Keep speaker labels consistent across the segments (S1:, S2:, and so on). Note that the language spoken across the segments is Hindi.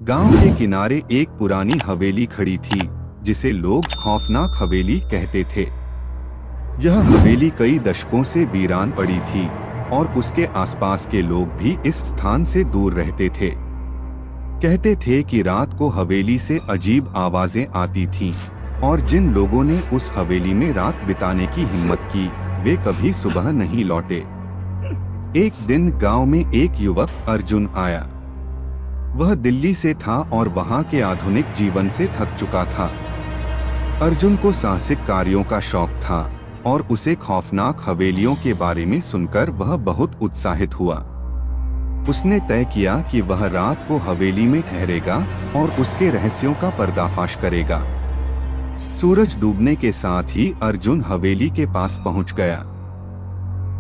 S1: गांव के किनारे एक पुरानी हवेली खड़ी थी, जिसे लोग खौफनाक हवेली कहते थे। यह हवेली कई दशकों से वीरान पड़ी थी और उसके आसपास के लोग भी इस स्थान से दूर रहते थे। कहते थे कि रात को हवेली से अजीब आवाजें आती थीं और जिन लोगों ने उस हवेली में रात बिताने की हिम्मत की, वे कभी सुबह नहीं लौटे। एक दिन गांव में एक युवक अर्जुन आया। वह दिल्ली से था और वहां के आधुनिक जीवन से थक चुका था। अर्जुन को साहसिक कार्यों का शौक था और उसे खौफनाक हवेलियों के बारे में सुनकर वह बहुत उत्साहित हुआ। उसने तय किया कि वह रात को हवेली में ठहरेगा और उसके रहस्यों का पर्दाफाश करेगा। सूरज डूबने के साथ ही अर्जुन हवेली के पास पहुंच गया।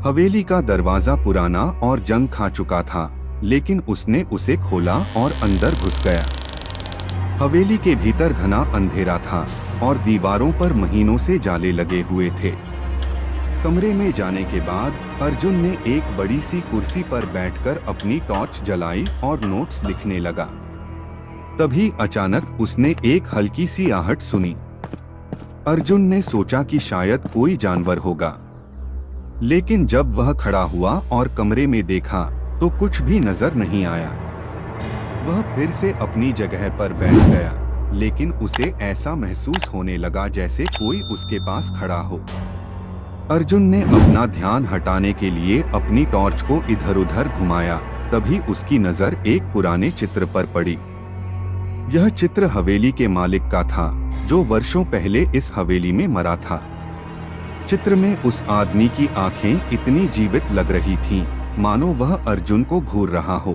S1: हवेली का दरवाजा पुराना और जंग खा चुका था, लेकिन उसने उसे खोला और अंदर घुस गया। हवेली के भीतर घना अंधेरा था और दीवारों पर महीनों से जाले लगे हुए थे। कमरे में जाने के बाद अर्जुन ने एक बड़ी सी कुर्सी पर बैठकर अपनी टॉर्च जलाई और नोट्स लिखने लगा। तभी अचानक उसने एक हल्की सी आहट सुनी। अर्जुन ने सोचा कि शायद कोई जानवर होगा, लेकिन जब वह खड़ा हुआ और कमरे में देखा तो कुछ भी नजर नहीं आया। वह फिर से अपनी जगह पर बैठ गया, लेकिन उसे ऐसा महसूस होने लगा जैसे कोई उसके पास खड़ा हो। अर्जुन ने अपना ध्यान हटाने के लिए अपनी टॉर्च को इधर-उधर घुमाया। तभी उसकी नजर एक पुराने चित्र पर पड़ी। यह चित्र हवेली के मालिक का था, जो वर्षों पहले इस हवेली में मरा था। चित्र में उस आदमी की आंखें इतनी जीवित लग रही थीं, मानो वह अर्जुन को घूर रहा हो।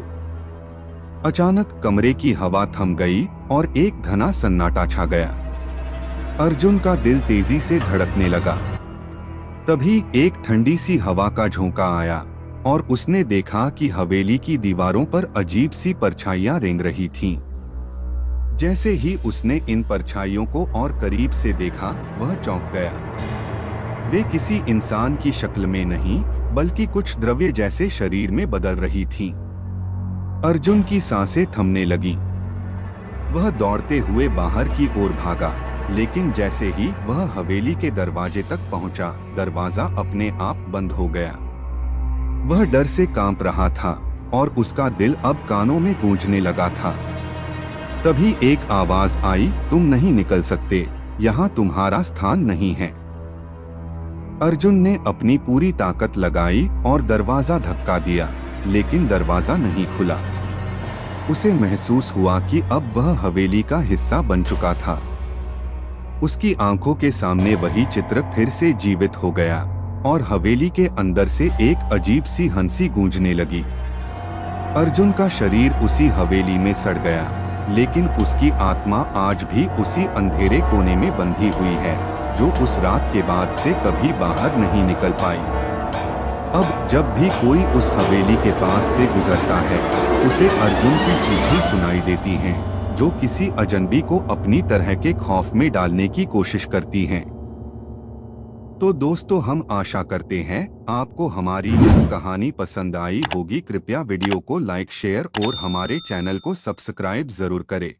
S1: अचानक कमरे की हवा थम गई और एक घना सन्नाटा छा गया। अर्जुन का दिल तेजी से धड़कने लगा। तभी एक ठंडी सी हवा का झोंका आया और उसने देखा कि हवेली की दीवारों पर अजीब सी परछाइयां रेंग रही थीं। जैसे ही उसने इन परछाइयों को और करीब से देखा, वह चौंक गया। वे किसी इंसान की शक्ल में नहीं, बल्कि कुछ द्रव्य जैसे शरीर में बदल रही थीं। अर्जुन की सांसें थमने लगीं। वह दौड़ते हुए बाहर की ओर भागा, लेकिन जैसे ही वह हवेली के दरवाजे तक पहुंचा, दरवाजा अपने आप बंद हो गया। वह डर से कांप रहा था और उसका दिल अब कानों में गूंजने लगा था। तभी एक आवाज आई, तुम नहीं निकल सकते, यहाँ तुम्हारा स्थान नहीं है। अर्जुन ने अपनी पूरी ताकत लगाई और दरवाजा धक्का दिया, लेकिन दरवाजा नहीं खुला। उसे महसूस हुआ कि अब वह हवेली का हिस्सा बन चुका था। उसकी आंखों के सामने वही चित्र फिर से जीवित हो गया और हवेली के अंदर से एक अजीब सी हंसी गूंजने लगी। अर्जुन का शरीर उसी हवेली में सड़ गया, लेकिन उसकी आत्मा आज भी उसी अंधेरे कोने में बंधी हुई है, जो उस रात के बाद से कभी बाहर नहीं निकल पाई। अब जब भी कोई उस हवेली के पास से गुजरता है, उसे अर्जुन की चीखें सुनाई देती हैं, जो किसी अजनबी को अपनी तरह के खौफ में डालने की कोशिश करती हैं। तो दोस्तों, हम आशा करते हैं आपको हमारी यह कहानी पसंद आई होगी। कृपया वीडियो को लाइक, शेयर और हमारे चैनल को सब्सक्राइब जरूर करें।